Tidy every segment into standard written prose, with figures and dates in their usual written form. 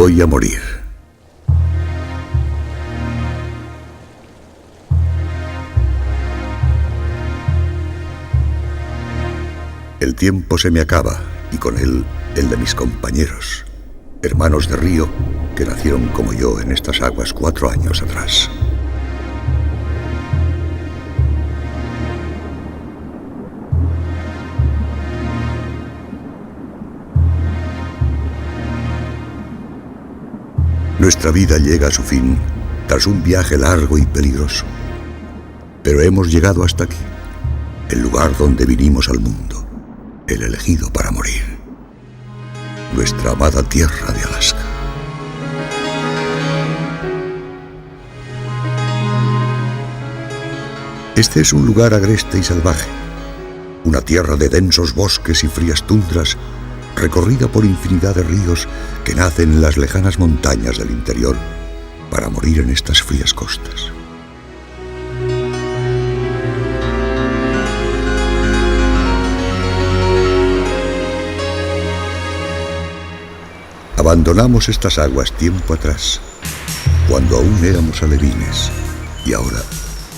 Voy a morir. El tiempo se me acaba, y con él el de mis compañeros, hermanos de río que nacieron como yo en estas aguas 4 años atrás. Nuestra vida llega a su fin tras un viaje largo y peligroso. Pero hemos llegado hasta aquí, el lugar donde vinimos al mundo, el elegido para morir. Nuestra amada tierra de Alaska. Este es un lugar agreste y salvaje, una tierra de densos bosques y frías tundras, recorrida por infinidad de ríos que nacen en las lejanas montañas del interior para morir en estas frías costas. Abandonamos estas aguas tiempo atrás, cuando aún éramos alevines, y ahora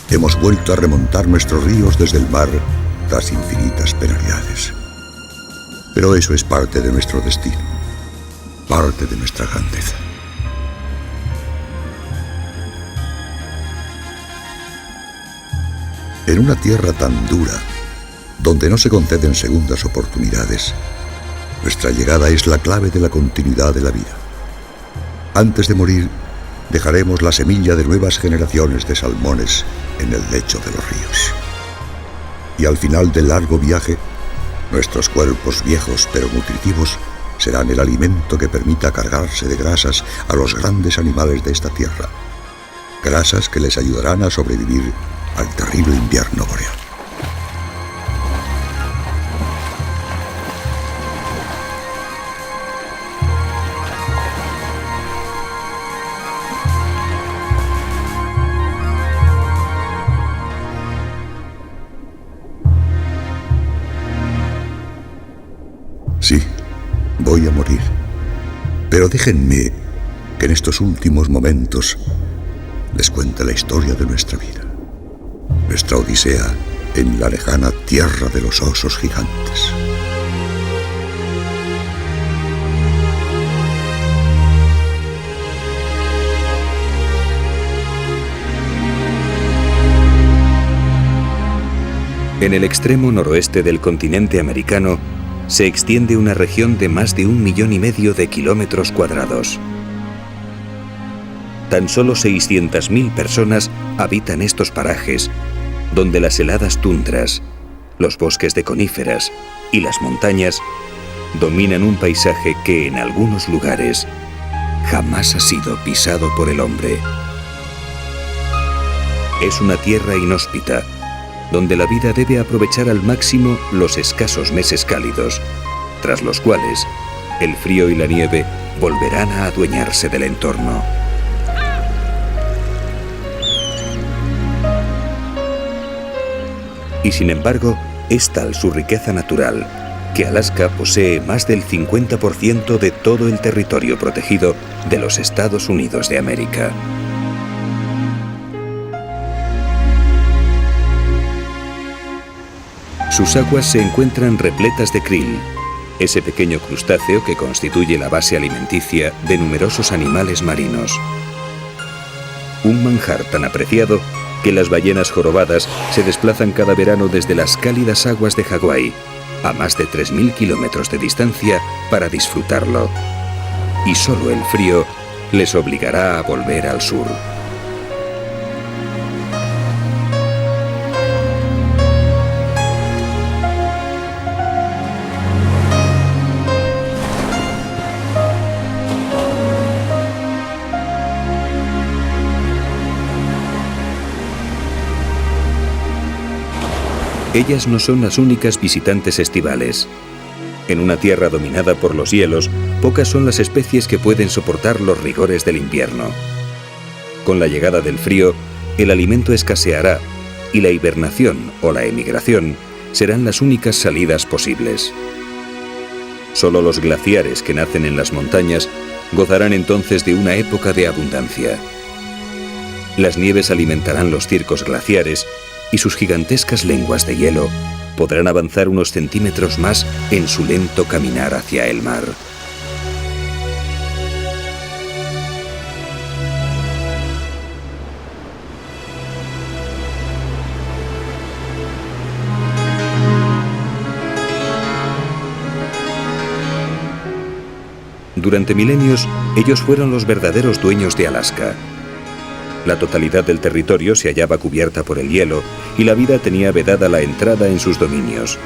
hemos vuelto a remontar nuestros ríos desde el mar tras infinitas penalidades. Pero eso es parte de nuestro destino, parte de nuestra grandeza. En una tierra tan dura, donde no se conceden segundas oportunidades, nuestra llegada es la clave de la continuidad de la vida. Antes de morir, dejaremos la semilla de nuevas generaciones de salmones en el lecho de los ríos. Y al final del largo viaje, nuestros cuerpos viejos pero nutritivos serán el alimento que permita cargarse de grasas a los grandes animales de esta tierra. Grasas que les ayudarán a sobrevivir al terrible invierno boreal. Sí, voy a morir. Pero déjenme que en estos últimos momentos les cuente la historia de nuestra vida. Nuestra odisea en la lejana tierra de los osos gigantes. En el extremo noroeste del continente americano se extiende una región de más de 1,5 millones de kilómetros cuadrados. Tan solo 600.000 personas habitan estos parajes, donde las heladas tundras, los bosques de coníferas y las montañas dominan un paisaje que en algunos lugares jamás ha sido pisado por el hombre. Es una tierra inhóspita, donde la vida debe aprovechar al máximo los escasos meses cálidos, tras los cuales el frío y la nieve volverán a adueñarse del entorno. Y sin embargo, es tal su riqueza natural que Alaska posee más del 50% de todo el territorio protegido de los Estados Unidos de América. Sus aguas se encuentran repletas de krill, ese pequeño crustáceo que constituye la base alimenticia de numerosos animales marinos. Un manjar tan apreciado que las ballenas jorobadas se desplazan cada verano desde las cálidas aguas de Hawái, a más de 3.000 kilómetros de distancia, para disfrutarlo. Y solo el frío les obligará a volver al sur. Ellas no son las únicas visitantes estivales. En una tierra dominada por los hielos, pocas son las especies que pueden soportar los rigores del invierno. Con la llegada del frío, el alimento escaseará y la hibernación o la emigración serán las únicas salidas posibles. Solo los glaciares que nacen en las montañas gozarán entonces de una época de abundancia. Las nieves alimentarán los circos glaciares y sus gigantescas lenguas de hielo podrán avanzar unos centímetros más en su lento caminar hacia el mar. Durante milenios, ellos fueron los verdaderos dueños de Alaska. La totalidad del territorio se hallaba cubierta por el hielo y la vida tenía vedada la entrada en sus dominios.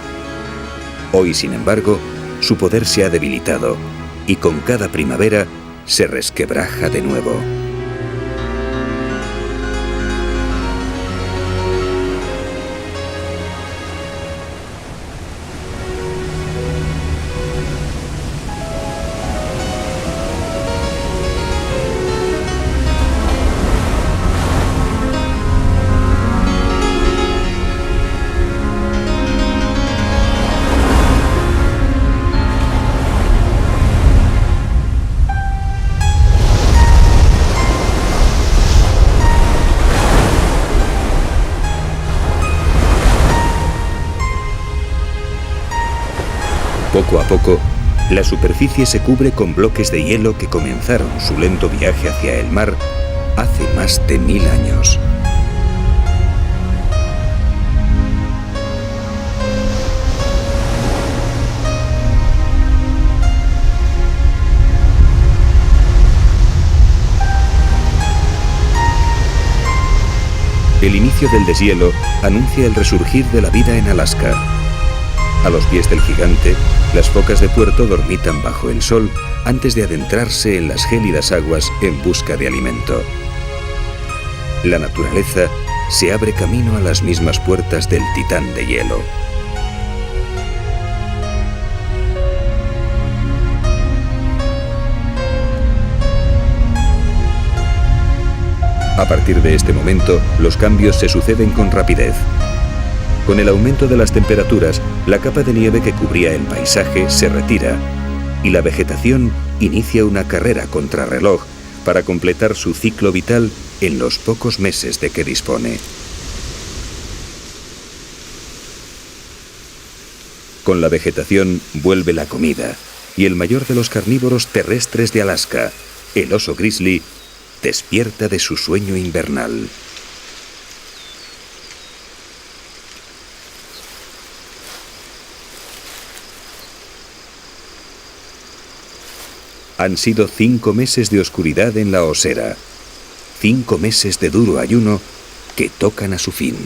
Hoy, sin embargo, su poder se ha debilitado y con cada primavera se resquebraja de nuevo. Poco a poco, la superficie se cubre con bloques de hielo que comenzaron su lento viaje hacia el mar hace más de 1000 años. El inicio del deshielo anuncia el resurgir de la vida en Alaska. A los pies del gigante, las focas de puerto dormitan bajo el sol antes de adentrarse en las gélidas aguas en busca de alimento. La naturaleza se abre camino a las mismas puertas del titán de hielo. A partir de este momento, los cambios se suceden con rapidez. Con el aumento de las temperaturas, la capa de nieve que cubría el paisaje se retira y la vegetación inicia una carrera contrarreloj para completar su ciclo vital en los pocos meses de que dispone. Con la vegetación vuelve la comida y el mayor de los carnívoros terrestres de Alaska, el oso grizzly, despierta de su sueño invernal. Han sido 5 meses de oscuridad en la osera, 5 meses de duro ayuno que tocan a su fin.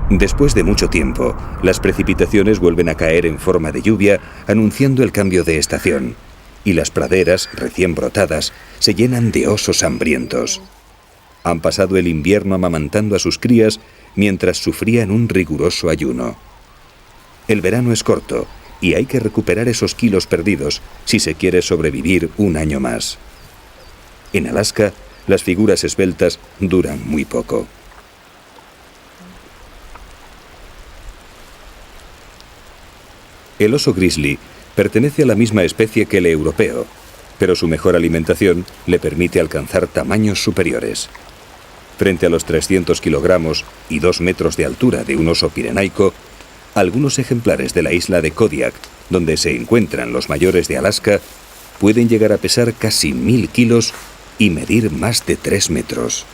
Después de mucho tiempo, las precipitaciones vuelven a caer en forma de lluvia, anunciando el cambio de estación, y las praderas, recién brotadas, se llenan de osos hambrientos. Han pasado el invierno amamantando a sus crías mientras sufrían un riguroso ayuno. El verano es corto y hay que recuperar esos kilos perdidos si se quiere sobrevivir un año más. En Alaska, las figuras esbeltas duran muy poco. El oso grizzly pertenece a la misma especie que el europeo, pero su mejor alimentación le permite alcanzar tamaños superiores. Frente a los 300 kilogramos y 2 metros de altura de un oso pirenaico, algunos ejemplares de la isla de Kodiak, donde se encuentran los mayores de Alaska, pueden llegar a pesar casi 1000 kilos y medir más de 3 metros.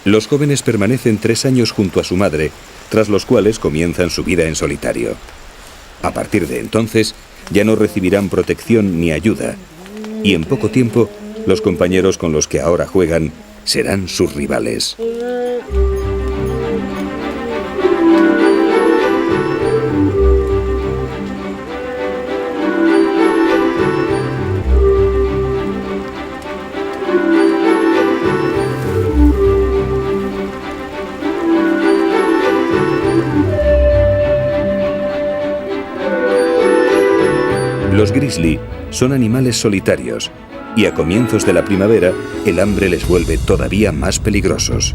Los jóvenes permanecen 3 años junto a su madre, tras los cuales comienzan su vida en solitario. A partir de entonces, ya no recibirán protección ni ayuda, y en poco tiempo, los compañeros con los que ahora juegan serán sus rivales. Los grizzly son animales solitarios y a comienzos de la primavera el hambre les vuelve todavía más peligrosos.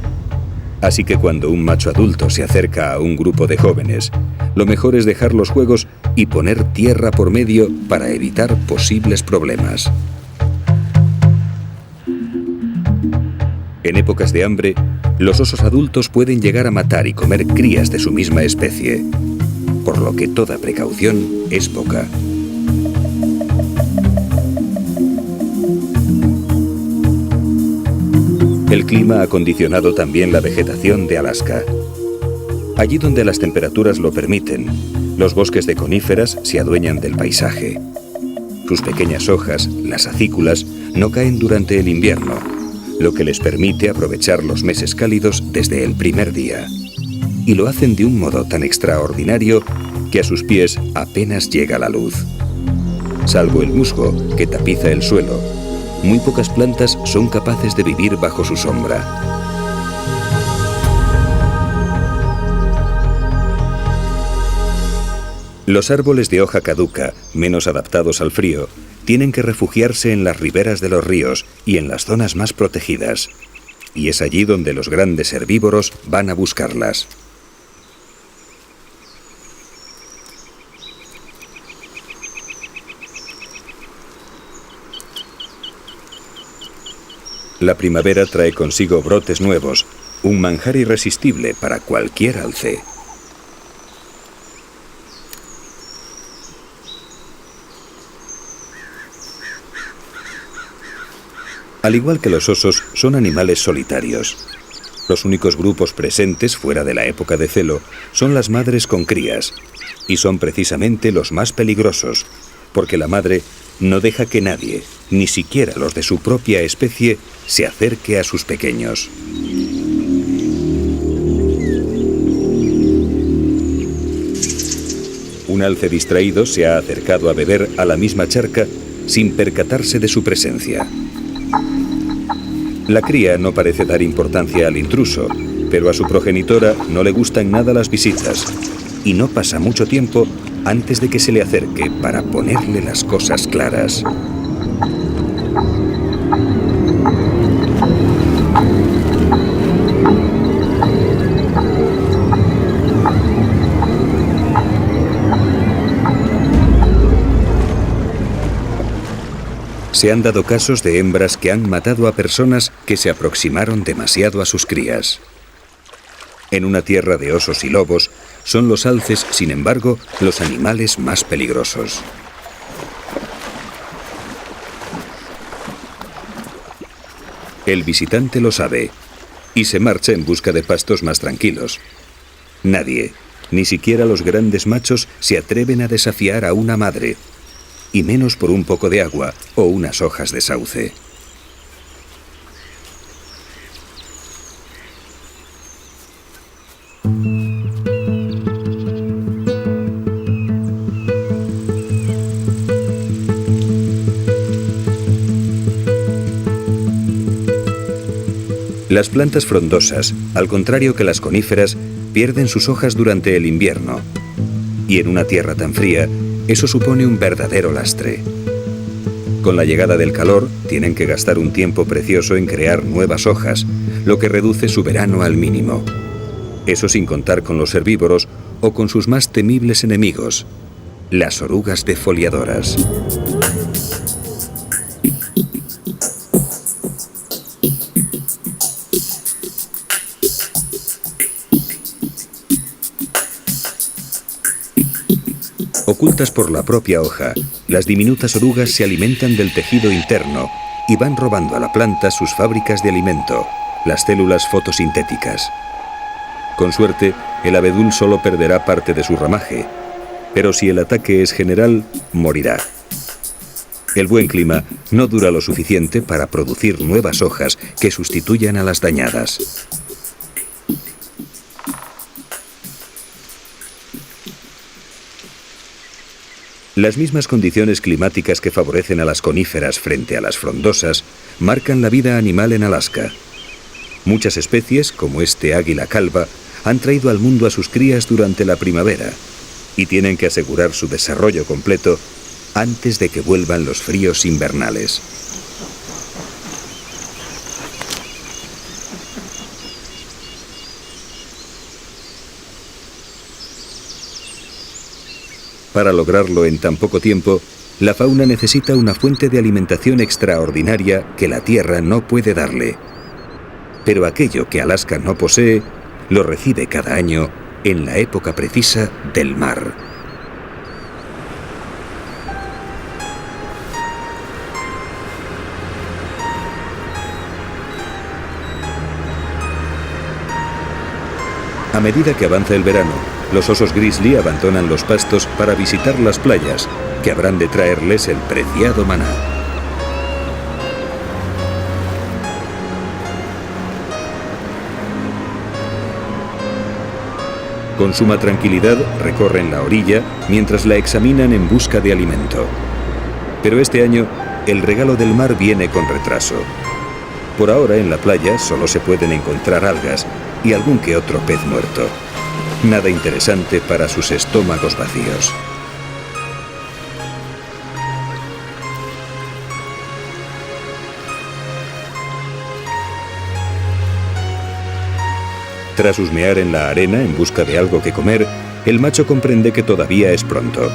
Así que cuando un macho adulto se acerca a un grupo de jóvenes, lo mejor es dejar los juegos y poner tierra por medio para evitar posibles problemas. En épocas de hambre, los osos adultos pueden llegar a matar y comer crías de su misma especie, por lo que toda precaución es poca. El clima ha condicionado también la vegetación de Alaska. Allí donde las temperaturas lo permiten, los bosques de coníferas se adueñan del paisaje. Sus pequeñas hojas, las acículas, no caen durante el invierno, lo que les permite aprovechar los meses cálidos desde el primer día. Y lo hacen de un modo tan extraordinario que a sus pies apenas llega la luz. Salvo el musgo, que tapiza el suelo, muy pocas plantas son capaces de vivir bajo su sombra. Los árboles de hoja caduca, menos adaptados al frío, tienen que refugiarse en las riberas de los ríos y en las zonas más protegidas. Y es allí donde los grandes herbívoros van a buscarlas. La primavera trae consigo brotes nuevos, un manjar irresistible para cualquier alce. Al igual que los osos, son animales solitarios. Los únicos grupos presentes fuera de la época de celo son las madres con crías, y son precisamente los más peligrosos, porque la madre no deja que nadie, ni siquiera los de su propia especie, se acerque a sus pequeños. Un alce distraído se ha acercado a beber a la misma charca sin percatarse de su presencia. La cría no parece dar importancia al intruso, pero a su progenitora no le gustan nada las visitas, y no pasa mucho tiempo antes de que se le acerque para ponerle las cosas claras. Se han dado casos de hembras que han matado a personas que se aproximaron demasiado a sus crías. En una tierra de osos y lobos, son los alces, sin embargo, los animales más peligrosos. El visitante lo sabe y se marcha en busca de pastos más tranquilos. Nadie, ni siquiera los grandes machos, se atreven a desafiar a una madre, y menos por un poco de agua o unas hojas de sauce. Las plantas frondosas, al contrario que las coníferas, pierden sus hojas durante el invierno. Y en una tierra tan fría, eso supone un verdadero lastre. Con la llegada del calor, tienen que gastar un tiempo precioso en crear nuevas hojas, lo que reduce su verano al mínimo. Eso sin contar con los herbívoros o con sus más temibles enemigos, las orugas defoliadoras. Ocultas por la propia hoja, las diminutas orugas se alimentan del tejido interno y van robando a la planta sus fábricas de alimento, las células fotosintéticas. Con suerte, el abedul solo perderá parte de su ramaje, pero si el ataque es general, morirá. El buen clima no dura lo suficiente para producir nuevas hojas que sustituyan a las dañadas. Las mismas condiciones climáticas que favorecen a las coníferas frente a las frondosas marcan la vida animal en Alaska. Muchas especies, como este águila calva, han traído al mundo a sus crías durante la primavera y tienen que asegurar su desarrollo completo antes de que vuelvan los fríos invernales. Para lograrlo en tan poco tiempo, la fauna necesita una fuente de alimentación extraordinaria que la Tierra no puede darle. Pero aquello que Alaska no posee, lo recibe cada año en la época precisa del mar. A medida que avanza el verano, los osos grizzly abandonan los pastos para visitar las playas, que habrán de traerles el preciado maná. Con suma tranquilidad recorren la orilla mientras la examinan en busca de alimento. Pero este año, el regalo del mar viene con retraso. Por ahora en la playa solo se pueden encontrar algas y algún que otro pez muerto. Nada interesante para sus estómagos vacíos. Tras husmear en la arena en busca de algo que comer, el macho comprende que todavía es pronto.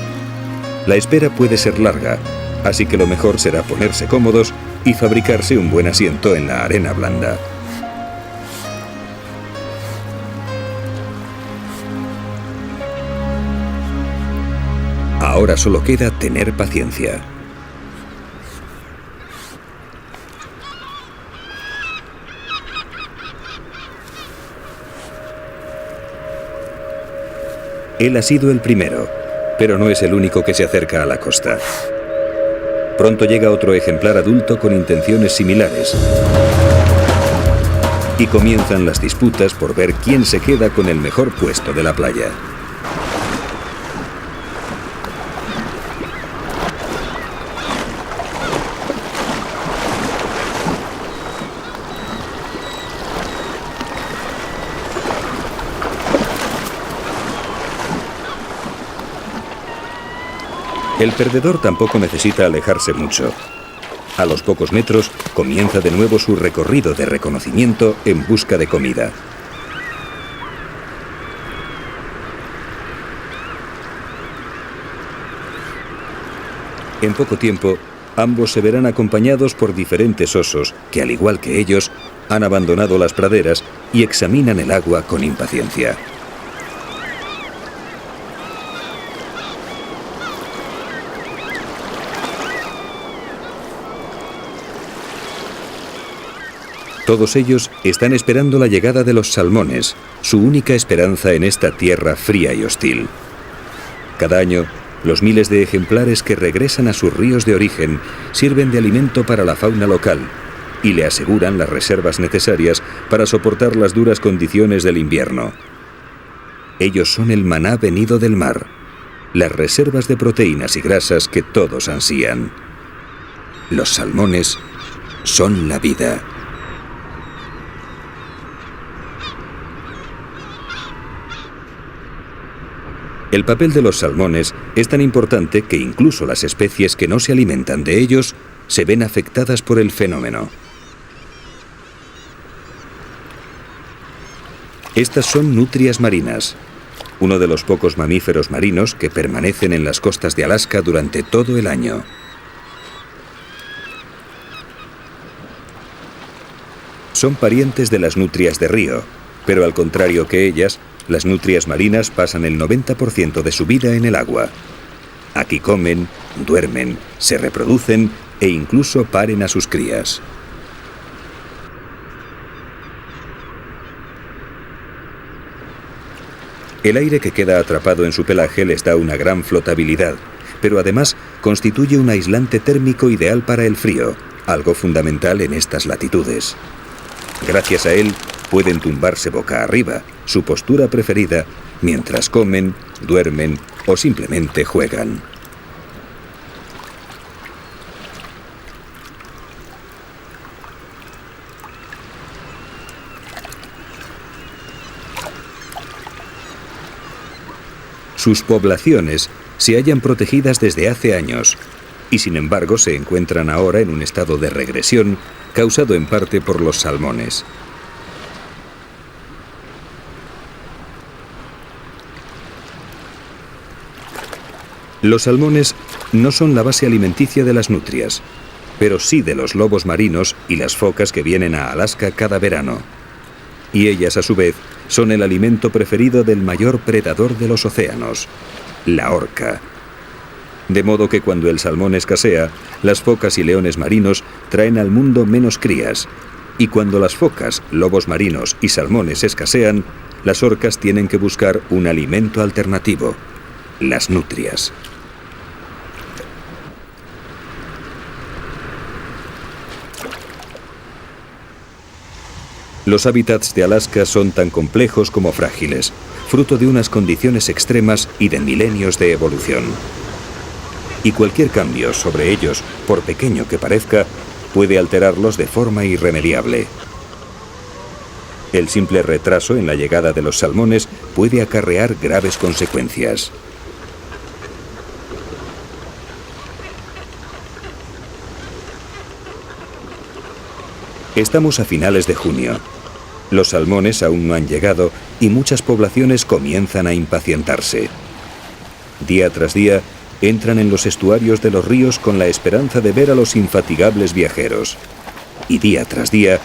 La espera puede ser larga, así que lo mejor será ponerse cómodos y fabricarse un buen asiento en la arena blanda. Ahora solo queda tener paciencia. Él ha sido el primero, pero no es el único que se acerca a la costa. Pronto llega otro ejemplar adulto con intenciones similares. Y comienzan las disputas por ver quién se queda con el mejor puesto de la playa. El perdedor tampoco necesita alejarse mucho. A los pocos metros comienza de nuevo su recorrido de reconocimiento en busca de comida. En poco tiempo, ambos se verán acompañados por diferentes osos que, al igual que ellos, han abandonado las praderas y examinan el agua con impaciencia. Todos ellos están esperando la llegada de los salmones, su única esperanza en esta tierra fría y hostil. Cada año, los miles de ejemplares que regresan a sus ríos de origen sirven de alimento para la fauna local y le aseguran las reservas necesarias para soportar las duras condiciones del invierno. Ellos son el maná venido del mar, las reservas de proteínas y grasas que todos ansían. Los salmones son la vida. El papel de los salmones es tan importante que incluso las especies que no se alimentan de ellos se ven afectadas por el fenómeno. Estas son nutrias marinas, uno de los pocos mamíferos marinos que permanecen en las costas de Alaska durante todo el año. Son parientes de las nutrias de río, pero al contrario que ellas, las nutrias marinas pasan el 90% de su vida en el agua. Aquí comen, duermen, se reproducen e incluso paren a sus crías. El aire que queda atrapado en su pelaje les da una gran flotabilidad, pero además constituye un aislante térmico ideal para el frío, algo fundamental en estas latitudes. Gracias a él, pueden tumbarse boca arriba, su postura preferida, mientras comen, duermen o simplemente juegan. Sus poblaciones se hallan protegidas desde hace años y sin embargo se encuentran ahora en un estado de regresión causado en parte por los salmones. Los salmones no son la base alimenticia de las nutrias, pero sí de los lobos marinos y las focas que vienen a Alaska cada verano. Y ellas, a su vez, son el alimento preferido del mayor predador de los océanos, la orca. De modo que cuando el salmón escasea, las focas y leones marinos traen al mundo menos crías. Y cuando las focas, lobos marinos y salmones escasean, las orcas tienen que buscar un alimento alternativo, las nutrias. Los hábitats de Alaska son tan complejos como frágiles, fruto de unas condiciones extremas y de milenios de evolución. Y cualquier cambio sobre ellos, por pequeño que parezca, puede alterarlos de forma irremediable. El simple retraso en la llegada de los salmones puede acarrear graves consecuencias. Estamos a finales de junio. Los salmones aún no han llegado y muchas poblaciones comienzan a impacientarse. Día tras día, entran en los estuarios de los ríos con la esperanza de ver a los infatigables viajeros. Y día tras día,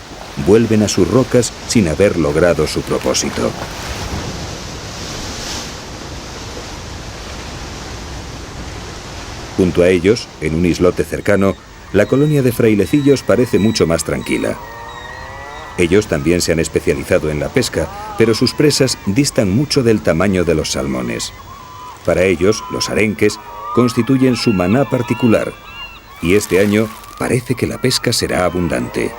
vuelven a sus rocas sin haber logrado su propósito. Junto a ellos, en un islote cercano, la colonia de frailecillos parece mucho más tranquila. Ellos también se han especializado en la pesca, pero sus presas distan mucho del tamaño de los salmones. Para ellos, los arenques constituyen su maná particular, y este año parece que la pesca será abundante.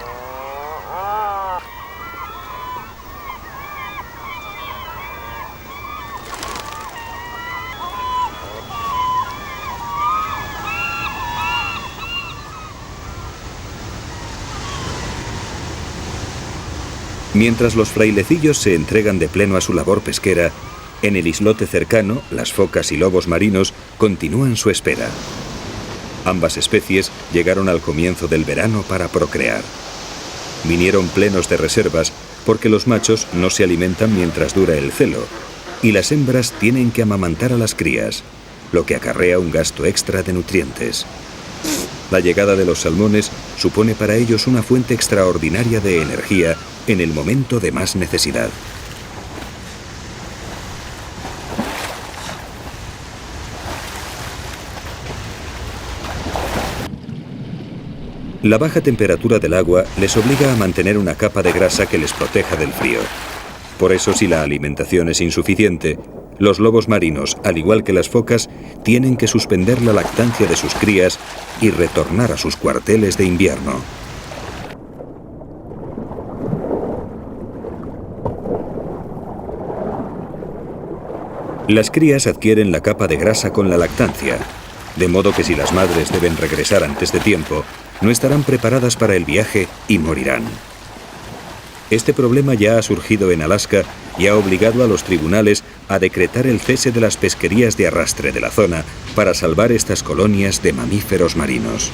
Mientras los frailecillos se entregan de pleno a su labor pesquera, en el islote cercano, las focas y lobos marinos continúan su espera. Ambas especies llegaron al comienzo del verano para procrear. Vinieron plenos de reservas porque los machos no se alimentan mientras dura el celo, y las hembras tienen que amamantar a las crías, lo que acarrea un gasto extra de nutrientes. La llegada de los salmones supone para ellos una fuente extraordinaria de energía en el momento de más necesidad. La baja temperatura del agua les obliga a mantener una capa de grasa que les proteja del frío. Por eso, si la alimentación es insuficiente, los lobos marinos, al igual que las focas, tienen que suspender la lactancia de sus crías y retornar a sus cuarteles de invierno. Las crías adquieren la capa de grasa con la lactancia, de modo que si las madres deben regresar antes de tiempo, no estarán preparadas para el viaje y morirán. Este problema ya ha surgido en Alaska y ha obligado a los tribunales a decretar el cese de las pesquerías de arrastre de la zona para salvar estas colonias de mamíferos marinos.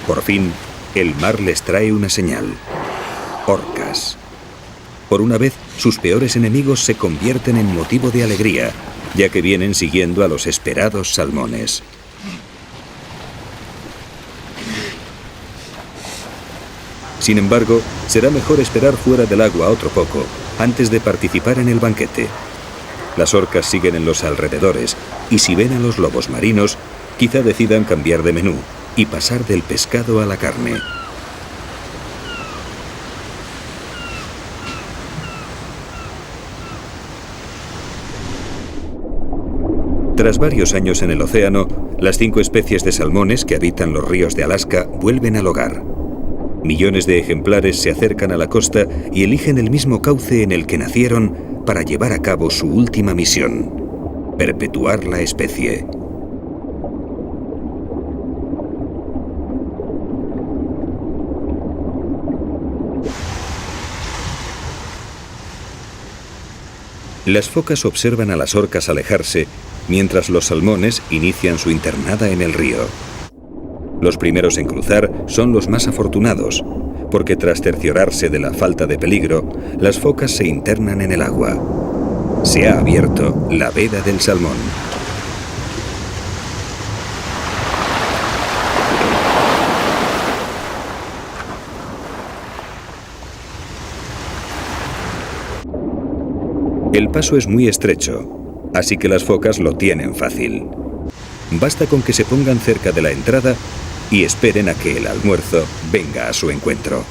Por fin, el mar les trae una señal: orcas. Por una vez, sus peores enemigos se convierten en motivo de alegría, ya que vienen siguiendo a los esperados salmones. Sin embargo, será mejor esperar fuera del agua otro poco, antes de participar en el banquete. Las orcas siguen en los alrededores, y si ven a los lobos marinos, quizá decidan cambiar de menú y pasar del pescado a la carne. Tras varios años en el océano, las 5 especies de salmones que habitan los ríos de Alaska vuelven al hogar. Millones de ejemplares se acercan a la costa y eligen el mismo cauce en el que nacieron para llevar a cabo su última misión: perpetuar la especie. Las focas observan a las orcas alejarse, mientras los salmones inician su internada en el río. Los primeros en cruzar son los más afortunados, porque tras cerciorarse de la falta de peligro, las focas se internan en el agua. Se ha abierto la veda del salmón. El paso es muy estrecho, así que las focas lo tienen fácil. Basta con que se pongan cerca de la entrada y esperen a que el almuerzo venga a su encuentro.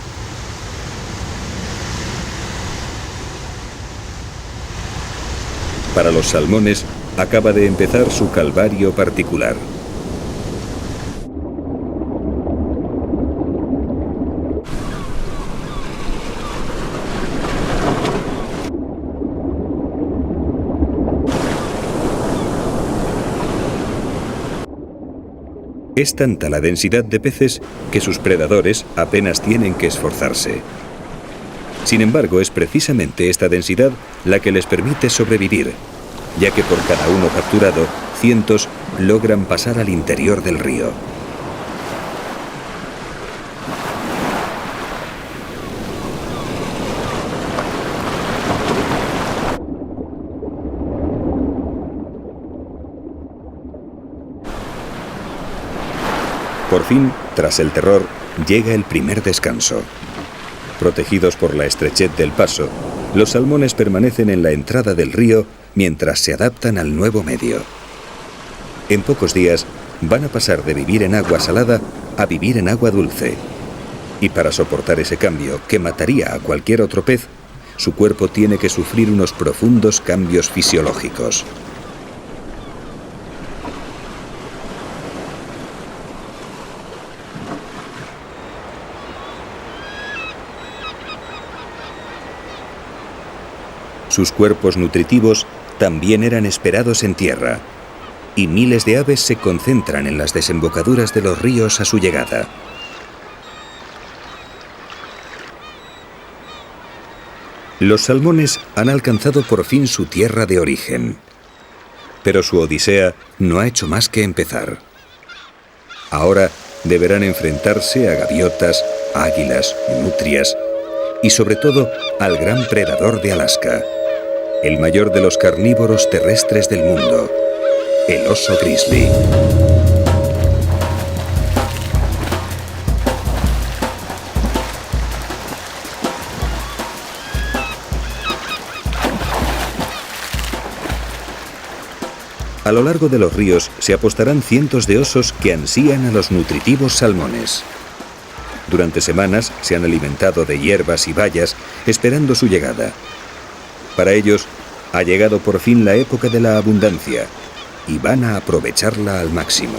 Para los salmones, acaba de empezar su calvario particular. Es tanta la densidad de peces que sus predadores apenas tienen que esforzarse. Sin embargo, es precisamente esta densidad la que les permite sobrevivir, ya que por cada uno capturado, cientos logran pasar al interior del río. Por fin, tras el terror, llega el primer descanso. Protegidos por la estrechez del paso, los salmones permanecen en la entrada del río mientras se adaptan al nuevo medio. En pocos días van a pasar de vivir en agua salada a vivir en agua dulce. Y para soportar ese cambio, que mataría a cualquier otro pez, su cuerpo tiene que sufrir unos profundos cambios fisiológicos. Sus cuerpos nutritivos también eran esperados en tierra, y miles de aves se concentran en las desembocaduras de los ríos a su llegada. Los salmones han alcanzado por fin su tierra de origen, pero su odisea no ha hecho más que empezar. Ahora deberán enfrentarse a gaviotas, águilas, nutrias y sobre todo al gran predador de Alaska, el mayor de los carnívoros terrestres del mundo, el oso grizzly. A lo largo de los ríos se apostarán cientos de osos que ansían a los nutritivos salmones. Durante semanas se han alimentado de hierbas y bayas esperando su llegada. Para ellos, ha llegado por fin la época de la abundancia y van a aprovecharla al máximo.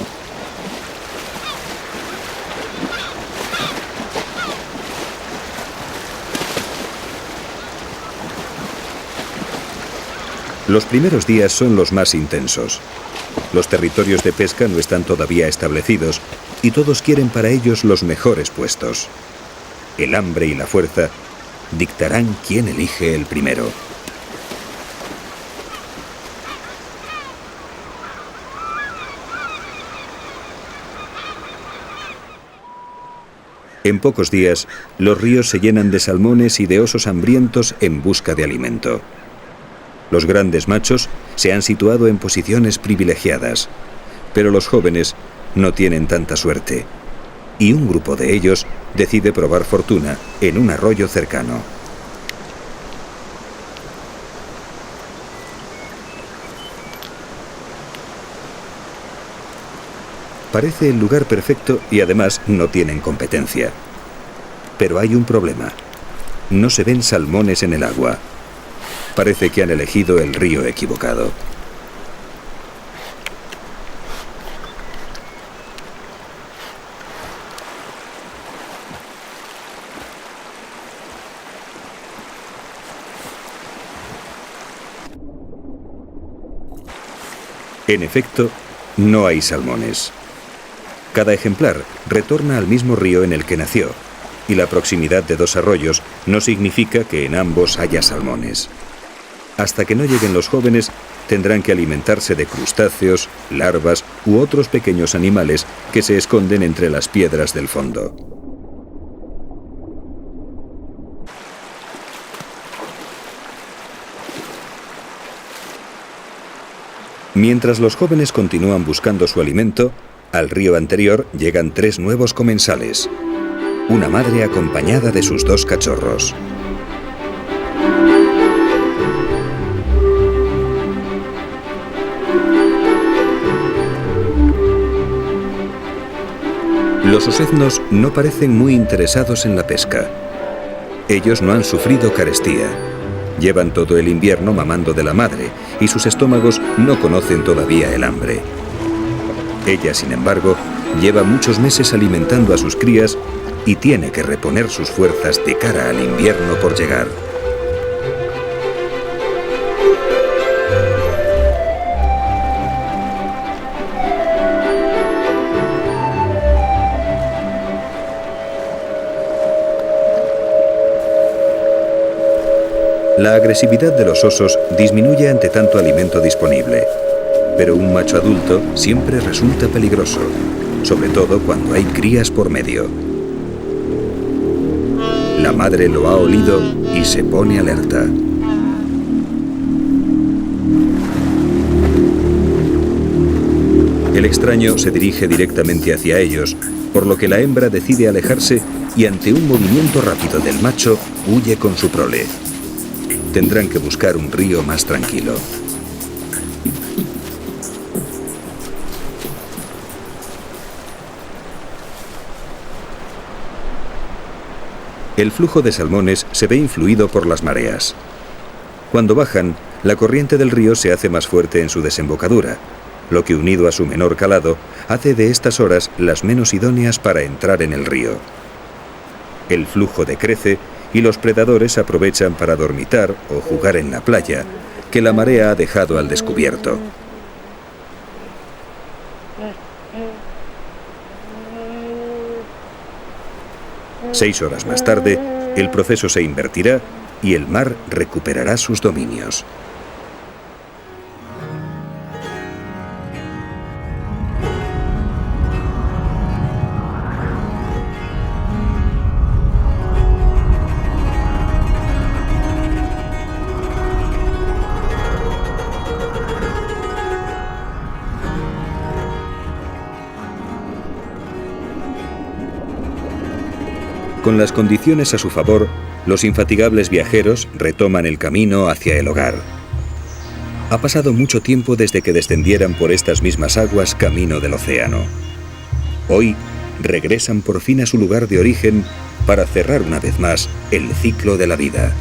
Los primeros días son los más intensos. Los territorios de pesca no están todavía establecidos y todos quieren para ellos los mejores puestos. El hambre y la fuerza dictarán quién elige el primero. En pocos días, los ríos se llenan de salmones y de osos hambrientos en busca de alimento. Los grandes machos se han situado en posiciones privilegiadas, pero los jóvenes no tienen tanta suerte, y un grupo de ellos decide probar fortuna en un arroyo cercano. Parece el lugar perfecto y además no tienen competencia. Pero hay un problema. No se ven salmones en el agua. Parece que han elegido el río equivocado. En efecto, no hay salmones. Cada ejemplar retorna al mismo río en el que nació, y la proximidad de dos arroyos no significa que en ambos haya salmones. Hasta que no lleguen los jóvenes, tendrán que alimentarse de crustáceos, larvas u otros pequeños animales que se esconden entre las piedras del fondo. Mientras los jóvenes continúan buscando su alimento, al río anterior llegan 3 nuevos comensales. Una madre acompañada de sus 2 cachorros. Los oseznos no parecen muy interesados en la pesca. Ellos no han sufrido carestía. Llevan todo el invierno mamando de la madre y sus estómagos no conocen todavía el hambre. Ella, sin embargo, lleva muchos meses alimentando a sus crías y tiene que reponer sus fuerzas de cara al invierno por llegar. La agresividad de los osos disminuye ante tanto alimento disponible, pero un macho adulto siempre resulta peligroso, sobre todo cuando hay crías por medio. La madre lo ha olido y se pone alerta. El extraño se dirige directamente hacia ellos, por lo que la hembra decide alejarse y ante un movimiento rápido del macho huye con su prole. Tendrán que buscar un río más tranquilo. El flujo de salmones se ve influido por las mareas. Cuando bajan, la corriente del río se hace más fuerte en su desembocadura, lo que, unido a su menor calado, hace de estas horas las menos idóneas para entrar en el río. El flujo decrece y los predadores aprovechan para dormitar o jugar en la playa, que la marea ha dejado al descubierto. Seis horas más tarde, el proceso se invertirá y el mar recuperará sus dominios. Con las condiciones a su favor, los infatigables viajeros retoman el camino hacia el hogar. Ha pasado mucho tiempo desde que descendieran por estas mismas aguas camino del océano. Hoy regresan por fin a su lugar de origen para cerrar una vez más el ciclo de la vida.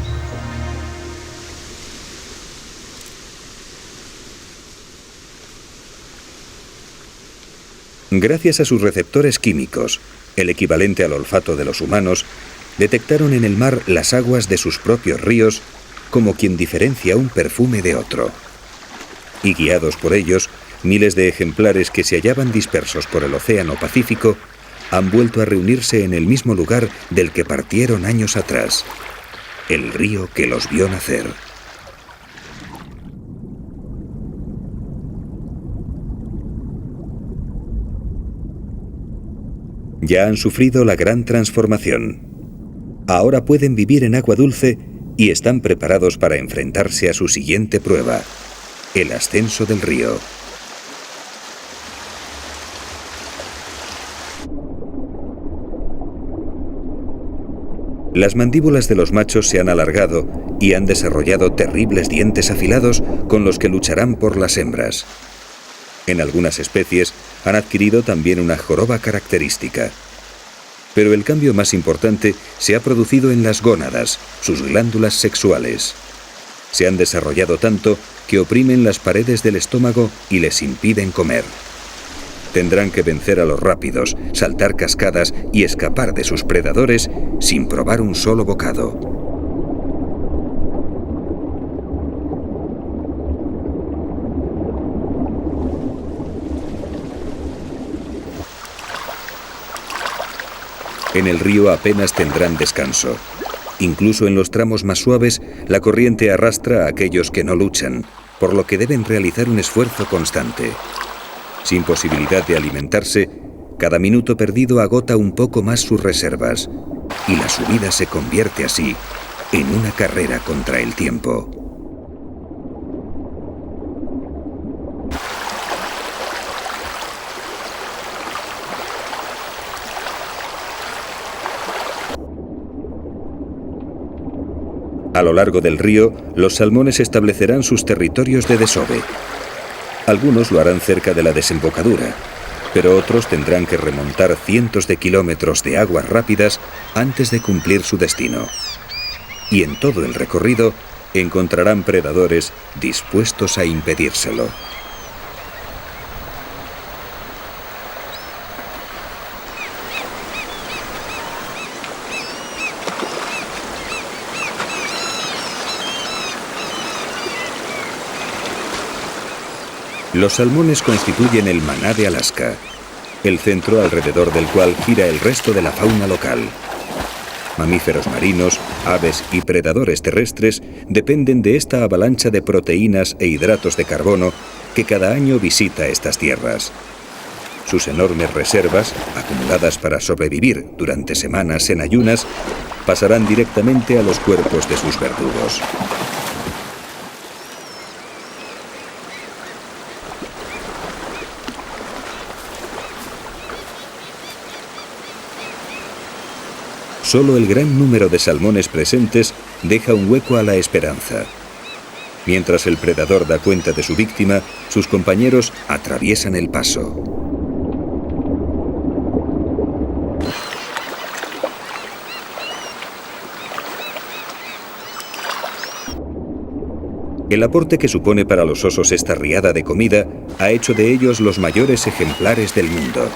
Gracias a sus receptores químicos, el equivalente al olfato de los humanos, detectaron en el mar las aguas de sus propios ríos como quien diferencia un perfume de otro. Y guiados por ellos, miles de ejemplares que se hallaban dispersos por el Océano Pacífico han vuelto a reunirse en el mismo lugar del que partieron años atrás, el río que los vio nacer. Ya han sufrido la gran transformación. Ahora pueden vivir en agua dulce y están preparados para enfrentarse a su siguiente prueba, el ascenso del río. Las mandíbulas de los machos se han alargado y han desarrollado terribles dientes afilados con los que lucharán por las hembras. En algunas especies han adquirido también una joroba característica. Pero el cambio más importante se ha producido en las gónadas, sus glándulas sexuales. Se han desarrollado tanto que oprimen las paredes del estómago y les impiden comer. Tendrán que vencer a los rápidos, saltar cascadas y escapar de sus predadores sin probar un solo bocado. En el río apenas tendrán descanso. Incluso en los tramos más suaves, la corriente arrastra a aquellos que no luchan, por lo que deben realizar un esfuerzo constante. Sin posibilidad de alimentarse, cada minuto perdido agota un poco más sus reservas, y la subida se convierte así en una carrera contra el tiempo. A lo largo del río, los salmones establecerán sus territorios de desove. Algunos lo harán cerca de la desembocadura, pero otros tendrán que remontar cientos de kilómetros de aguas rápidas antes de cumplir su destino. Y en todo el recorrido encontrarán predadores dispuestos a impedírselo. Los salmones constituyen el maná de Alaska, el centro alrededor del cual gira el resto de la fauna local. Mamíferos marinos, aves y predadores terrestres dependen de esta avalancha de proteínas e hidratos de carbono que cada año visita estas tierras. Sus enormes reservas, acumuladas para sobrevivir durante semanas en ayunas, pasarán directamente a los cuerpos de sus verdugos. Solo el gran número de salmones presentes deja un hueco a la esperanza. Mientras el predador da cuenta de su víctima, sus compañeros atraviesan el paso. El aporte que supone para los osos esta riada de comida ha hecho de ellos los mayores ejemplares del mundo.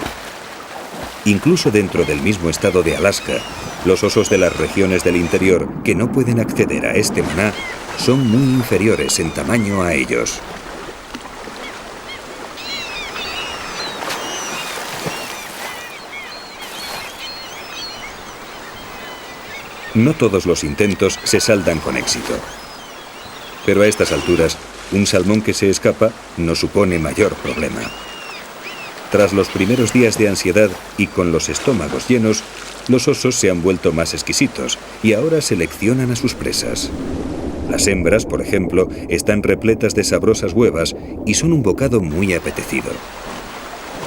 Incluso dentro del mismo estado de Alaska, los osos de las regiones del interior que no pueden acceder a este maná son muy inferiores en tamaño a ellos. No todos los intentos se saldan con éxito. Pero a estas alturas, un salmón que se escapa no supone mayor problema. Tras los primeros días de ansiedad y con los estómagos llenos, los osos se han vuelto más exquisitos y ahora seleccionan a sus presas. Las hembras, por ejemplo, están repletas de sabrosas huevas y son un bocado muy apetecido.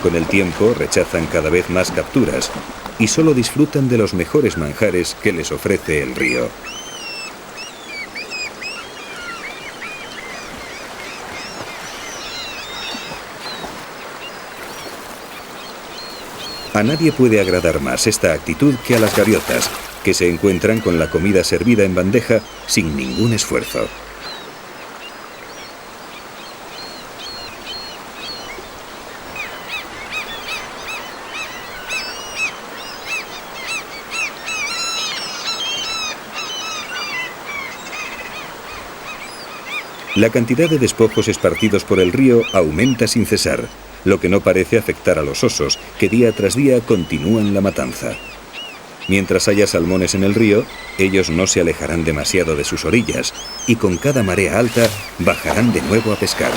Con el tiempo rechazan cada vez más capturas y solo disfrutan de los mejores manjares que les ofrece el río. A nadie puede agradar más esta actitud que a las gaviotas, que se encuentran con la comida servida en bandeja sin ningún esfuerzo. La cantidad de despojos esparcidos por el río aumenta sin cesar, lo que no parece afectar a los osos, que día tras día continúan la matanza. Mientras haya salmones en el río, ellos no se alejarán demasiado de sus orillas y con cada marea alta bajarán de nuevo a pescar.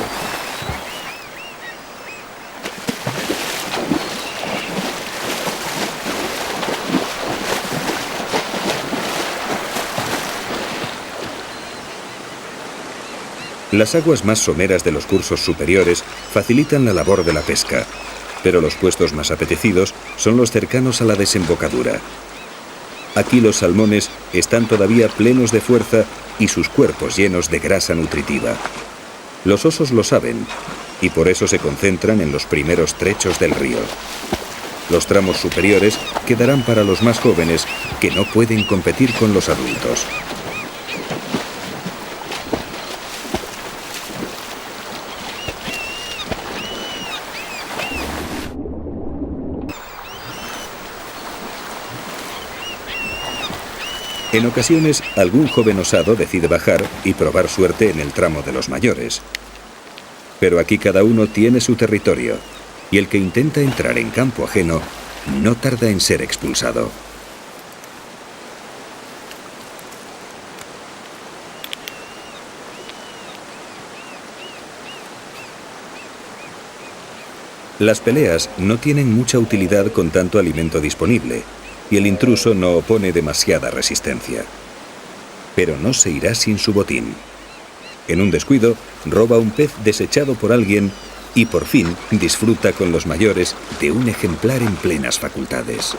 Las aguas más someras de los cursos superiores facilitan la labor de la pesca, pero los puestos más apetecidos son los cercanos a la desembocadura. Aquí los salmones están todavía plenos de fuerza y sus cuerpos llenos de grasa nutritiva. Los osos lo saben y por eso se concentran en los primeros trechos del río. Los tramos superiores quedarán para los más jóvenes que no pueden competir con los adultos. En ocasiones, algún joven osado decide bajar y probar suerte en el tramo de los mayores. Pero aquí cada uno tiene su territorio, y el que intenta entrar en campo ajeno no tarda en ser expulsado. Las peleas no tienen mucha utilidad con tanto alimento disponible, y el intruso no opone demasiada resistencia. Pero no se irá sin su botín. En un descuido, roba un pez desechado por alguien y por fin disfruta con los mayores de un ejemplar en plenas facultades.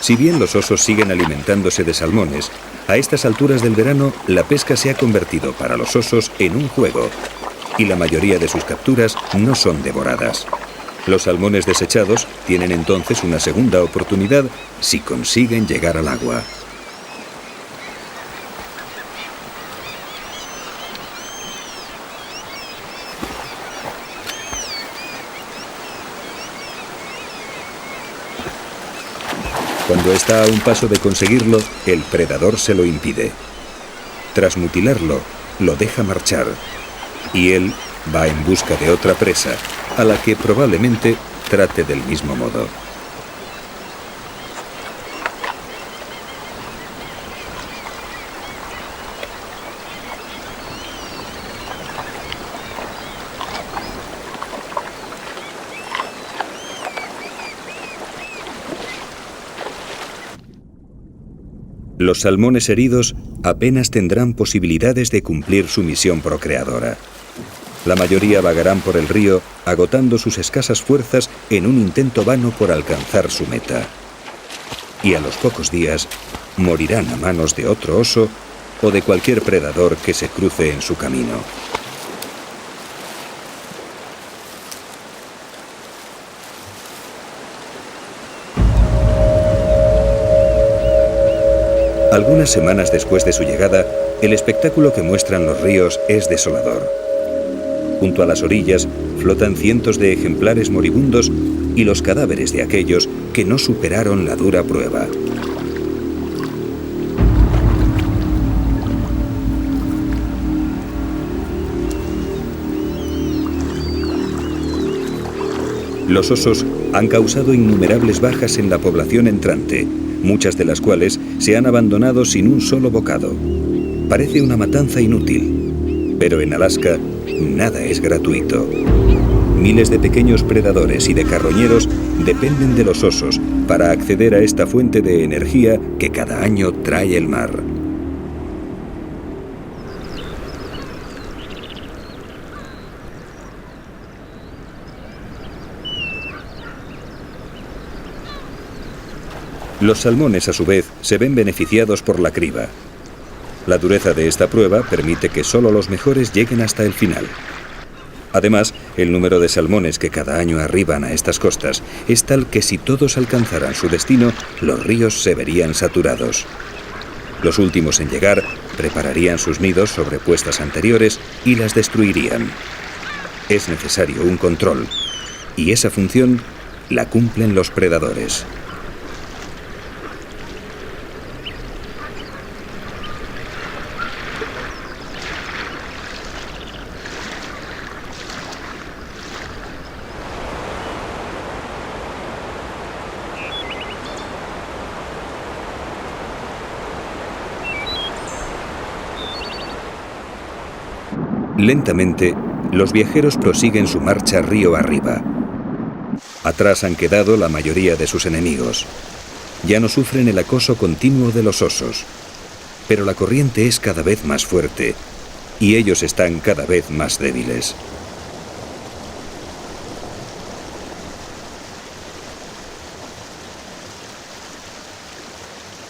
Si bien los osos siguen alimentándose de salmones, a estas alturas del verano la pesca se ha convertido para los osos en un juego y la mayoría de sus capturas no son devoradas. Los salmones desechados tienen entonces una segunda oportunidad si consiguen llegar al agua. Cuando está a un paso de conseguirlo, el predador se lo impide. Tras mutilarlo, lo deja marchar y él va en busca de otra presa, a la que probablemente trate del mismo modo. Los salmones heridos apenas tendrán posibilidades de cumplir su misión procreadora. La mayoría vagarán por el río, agotando sus escasas fuerzas en un intento vano por alcanzar su meta. Y a los pocos días morirán a manos de otro oso o de cualquier predador que se cruce en su camino. Algunas semanas después de su llegada, el espectáculo que muestran los ríos es desolador. Junto a las orillas flotan cientos de ejemplares moribundos y los cadáveres de aquellos que no superaron la dura prueba. Los osos han causado innumerables bajas en la población entrante, muchas de las cuales se han abandonado sin un solo bocado. Parece una matanza inútil, pero en Alaska nada es gratuito. Miles de pequeños predadores y de carroñeros dependen de los osos para acceder a esta fuente de energía que cada año trae el mar. Los salmones, a su vez, se ven beneficiados por la criba. La dureza de esta prueba permite que solo los mejores lleguen hasta el final. Además, el número de salmones que cada año arriban a estas costas es tal que si todos alcanzaran su destino, los ríos se verían saturados. Los últimos en llegar prepararían sus nidos sobre puestas anteriores y las destruirían. Es necesario un control, y esa función la cumplen los predadores. Lentamente, los viajeros prosiguen su marcha río arriba. Atrás han quedado la mayoría de sus enemigos. Ya no sufren el acoso continuo de los osos, pero la corriente es cada vez más fuerte y ellos están cada vez más débiles.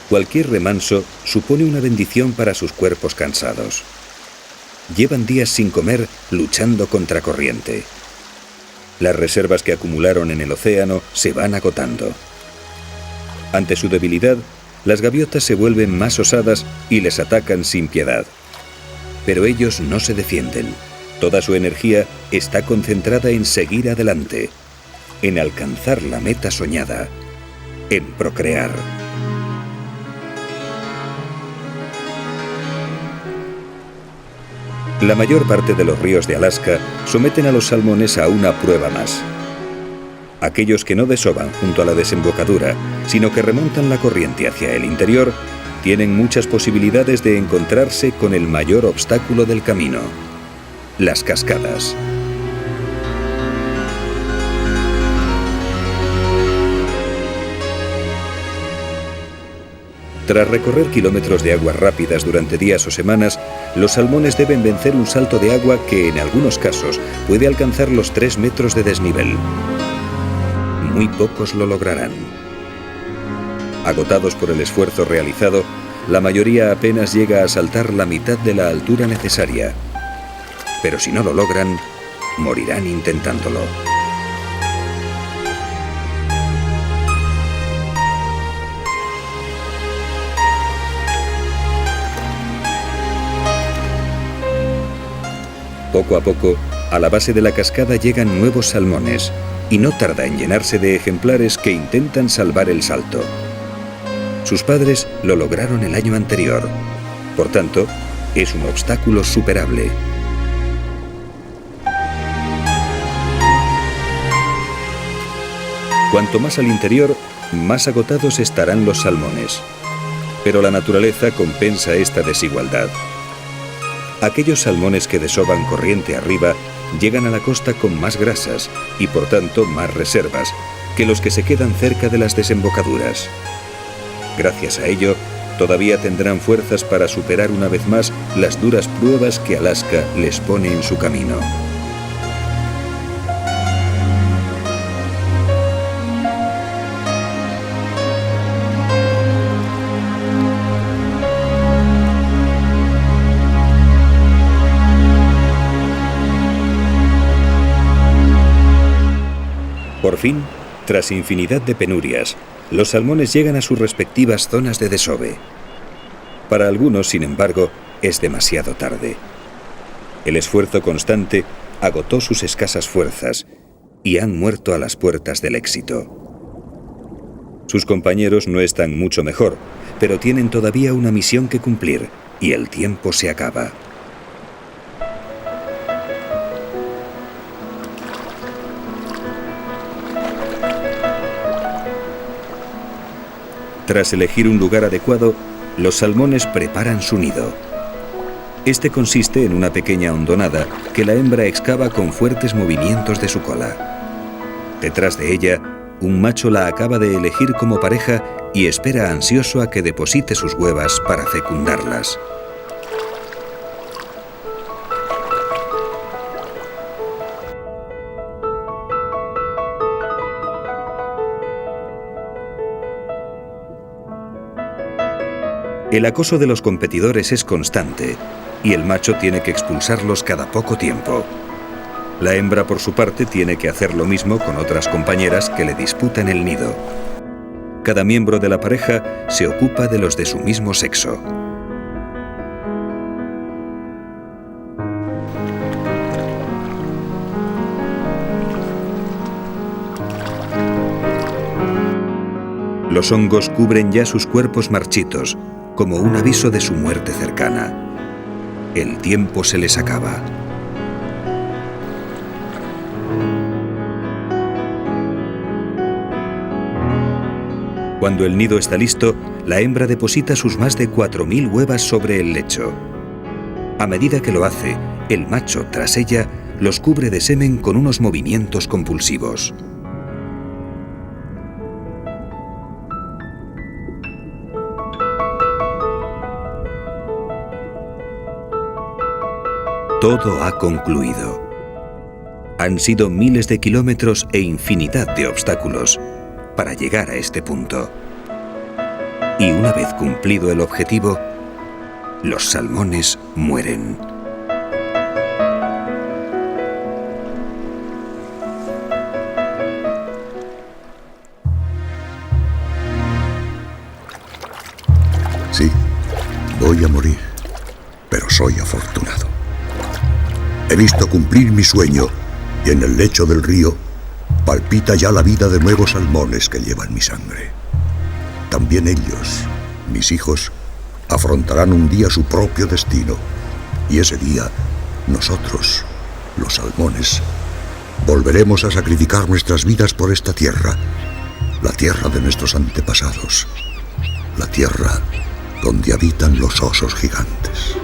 Cualquier remanso supone una bendición para sus cuerpos cansados. Llevan días sin comer luchando contra corriente. Las reservas que acumularon en el océano se van agotando. Ante su debilidad, las gaviotas se vuelven más osadas y les atacan sin piedad. Pero ellos no se defienden. Toda su energía está concentrada en seguir adelante, en alcanzar la meta soñada, en procrear. La mayor parte de los ríos de Alaska someten a los salmones a una prueba más. Aquellos que no desoban junto a la desembocadura, sino que remontan la corriente hacia el interior, tienen muchas posibilidades de encontrarse con el mayor obstáculo del camino: las cascadas. Tras recorrer kilómetros de aguas rápidas durante días o semanas, los salmones deben vencer un salto de agua que, en algunos casos, puede alcanzar los 3 metros de desnivel. Muy pocos lo lograrán. Agotados por el esfuerzo realizado, la mayoría apenas llega a saltar la mitad de la altura necesaria. Pero si no lo logran, morirán intentándolo. Poco a poco, a la base de la cascada llegan nuevos salmones, y no tarda en llenarse de ejemplares que intentan salvar el salto. Sus padres lo lograron el año anterior. Por tanto, es un obstáculo superable. Cuanto más al interior, más agotados estarán los salmones. Pero la naturaleza compensa esta desigualdad. Aquellos salmones que desoban corriente arriba llegan a la costa con más grasas y por tanto más reservas que los que se quedan cerca de las desembocaduras. Gracias a ello, todavía tendrán fuerzas para superar una vez más las duras pruebas que Alaska les pone en su camino. Por fin, tras infinidad de penurias, los salmones llegan a sus respectivas zonas de desove. Para algunos, sin embargo, es demasiado tarde. El esfuerzo constante agotó sus escasas fuerzas y han muerto a las puertas del éxito. Sus compañeros no están mucho mejor, pero tienen todavía una misión que cumplir y el tiempo se acaba. Tras elegir un lugar adecuado, los salmones preparan su nido. Este consiste en una pequeña hondonada que la hembra excava con fuertes movimientos de su cola. Detrás de ella, un macho la acaba de elegir como pareja y espera ansioso a que deposite sus huevas para fecundarlas. El acoso de los competidores es constante y el macho tiene que expulsarlos cada poco tiempo. La hembra, por su parte, tiene que hacer lo mismo con otras compañeras que le disputan el nido. Cada miembro de la pareja se ocupa de los de su mismo sexo. Los hongos cubren ya sus cuerpos marchitos, como un aviso de su muerte cercana. El tiempo se les acaba. Cuando el nido está listo, la hembra deposita sus más de 4.000 huevas sobre el lecho. A medida que lo hace, el macho, tras ella, los cubre de semen con unos movimientos compulsivos. Todo ha concluido. Han sido miles de kilómetros e infinidad de obstáculos para llegar a este punto. Y una vez cumplido el objetivo, los salmones mueren. Sí, voy a morir, pero soy afortunado. He visto cumplir mi sueño y en el lecho del río palpita ya la vida de nuevos salmones que llevan mi sangre. También ellos, mis hijos, afrontarán un día su propio destino y ese día nosotros, los salmones, volveremos a sacrificar nuestras vidas por esta tierra, la tierra de nuestros antepasados, la tierra donde habitan los osos gigantes.